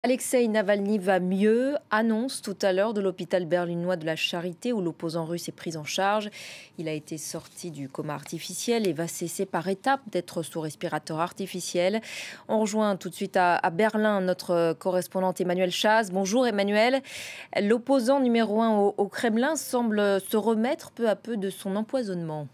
Alexeï Navalny va mieux, annonce tout à l'heure de l'hôpital berlinois de la Charité où l'opposant russe est pris en charge. Il a été sorti du coma artificiel et va cesser par étapes d'être sous respirateur artificiel. On rejoint tout de suite à Berlin notre correspondante Emmanuelle Chaz. Bonjour Emmanuelle. L'opposant numéro 1 au Kremlin semble se remettre peu à peu de son empoisonnement.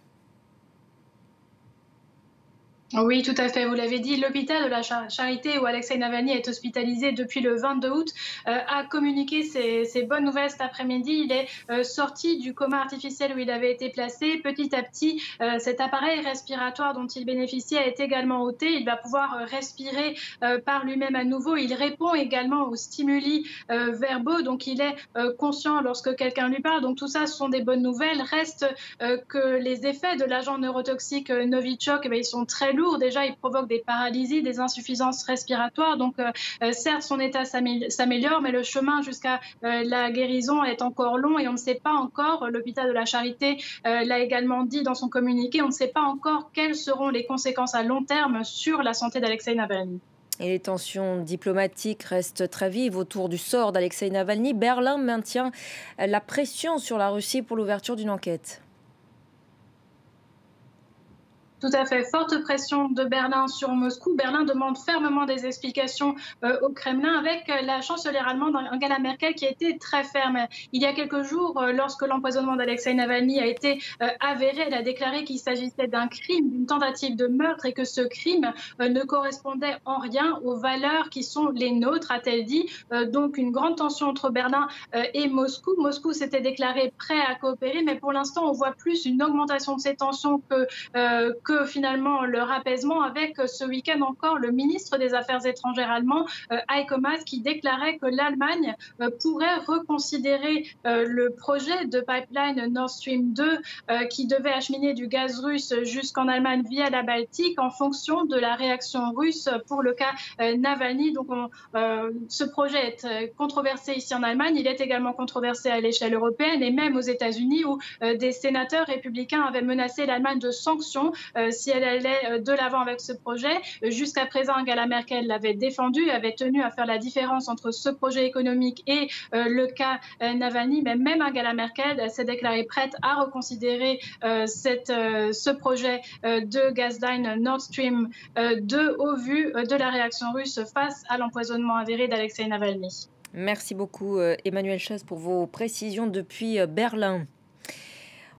Oui, tout à fait. Vous l'avez dit, l'hôpital de la Charité où Alexeï Navalny est hospitalisé depuis le 22 août a communiqué ses bonnes nouvelles cet après-midi. Il est sorti du coma artificiel où il avait été placé. Petit à petit, cet appareil respiratoire dont il bénéficiait est également ôté. Il va pouvoir respirer par lui-même à nouveau. Il répond également aux stimuli verbaux, donc il est conscient lorsque quelqu'un lui parle. Donc tout ça, ce sont des bonnes nouvelles. Reste que les effets de l'agent neurotoxique Novichok, ils sont très lourds. Déjà, il provoque des paralysies, des insuffisances respiratoires. Donc, certes, son état s'améliore, mais le chemin jusqu'à la guérison est encore long et on ne sait pas encore, l'hôpital de la Charité l'a également dit dans son communiqué, on ne sait pas encore quelles seront les conséquences à long terme sur la santé d'Alexeï Navalny. Et les tensions diplomatiques restent très vives autour du sort d'Alexeï Navalny. Berlin maintient la pression sur la Russie pour l'ouverture d'une enquête. Tout à fait. Forte pression de Berlin sur Moscou. Berlin demande fermement des explications au Kremlin avec la chancelière allemande Angela Merkel qui a été très ferme. Il y a quelques jours, lorsque l'empoisonnement d'Alexeï Navalny a été avéré, elle a déclaré qu'il s'agissait d'un crime, d'une tentative de meurtre et que ce crime ne correspondait en rien aux valeurs qui sont les nôtres, a-t-elle dit. Donc une grande tension entre Berlin et Moscou. Moscou s'était déclaré prêt à coopérer, mais pour l'instant, on voit plus une augmentation de ces tensions que finalement leur apaisement avec ce week-end encore le ministre des Affaires étrangères allemand, Heiko Maas, qui déclarait que l'Allemagne pourrait reconsidérer le projet de pipeline Nord Stream 2 qui devait acheminer du gaz russe jusqu'en Allemagne via la Baltique en fonction de la réaction russe pour le cas Navalny. Donc ce projet est controversé ici en Allemagne, il est également controversé à l'échelle européenne et même aux États-Unis où des sénateurs républicains avaient menacé l'Allemagne de sanctions si elle allait de l'avant avec ce projet. Jusqu'à présent, Angela Merkel l'avait défendu, avait tenu à faire la différence entre ce projet économique et le cas Navalny, mais même Angela Merkel s'est déclarée prête à reconsidérer ce projet de gazline Nord Stream 2 au vu de la réaction russe face à l'empoisonnement avéré d'Alexeï Navalny. Merci beaucoup Emmanuelle Chaz pour vos précisions depuis Berlin.